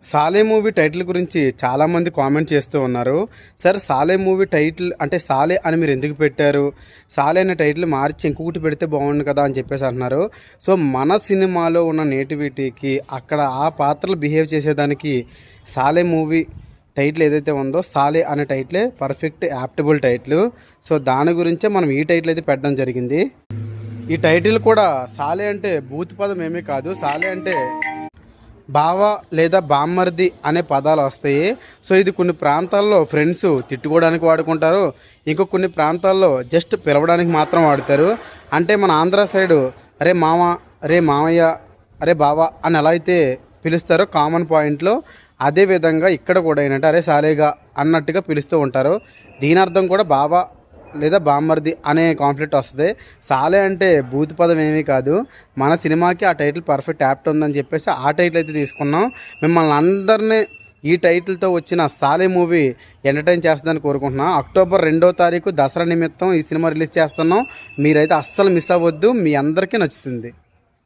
సాలే movie title గురించి చాలామంది కామెంట్ చేస్తూ ఉన్నారు. సార్ సాలే మూవీ టైటిల్ అంటే సాలే అని మీరు ఎందుకు పెట్టారు? సాలే అనే టైటిల్ మార్చి ఇంకొకటి పెడితే బాగుండు కదా అని చెప్పేసి అంటున్నారు. సో మన సినిమాలో ఉన్న నేటివిటీకి అక్కడ ఆ పాత్రలు బిహేవ్ చేసేదానికి సాలే మూవీ టైటిల్ ఏదైతే ఉందో సాలే అనే టైటిలే పర్ఫెక్ట్ యాప్టబుల్ టైటిల్. సో దాని గురించే మనం ఈ టైటిల్ అయితే పెట్టడం జరిగింది. ఈ టైటిల్ కూడా సాలే అంటే భూతి పదం ఏమీ కాదు. సాలే అంటే బావ లేదా బామ్మర్ది అనే పదాలు వస్తాయి. సో ఇది కొన్ని ప్రాంతాల్లో ఫ్రెండ్స్ తిట్టుకోవడానికి వాడుకుంటారు, ఇంకో కొన్ని ప్రాంతాల్లో జస్ట్ పిలవడానికి మాత్రం వాడతారు. అంటే మన ఆంధ్ర సైడు అరే మామ, అరే మామయ్య, అరే బావ అని ఎలా అయితే పిలుస్తారో కామన్ పాయింట్లో, అదేవిధంగా ఇక్కడ కూడా ఏంటంటే అరే సాలేగా అన్నట్టుగా పిలుస్తూ ఉంటారు. దీని అర్థం కూడా బావ లేదా బామ్మర్ది అనే కాన్ఫ్లిక్ట్ వస్తుంది. సాలే అంటే భూతి పదం ఏమీ కాదు. మన సినిమాకి ఆ టైటిల్ పర్ఫెక్ట్ యాప్ట్ ఉందని చెప్పేసి ఆ టైటిల్ అయితే తీసుకున్నాం. మిమ్మల్ని అందరినీ ఈ టైటిల్తో వచ్చిన సాలే మూవీ ఎంటర్టైన్ చేస్తుందని కోరుకుంటున్నాం. అక్టోబర్ 2వ తారీఖు దసరా నిమిత్తం ఈ సినిమా రిలీజ్ చేస్తున్నాం. మీరైతే అస్సలు మిస్ అవ్వద్దు, మీ అందరికీ నచ్చుతుంది.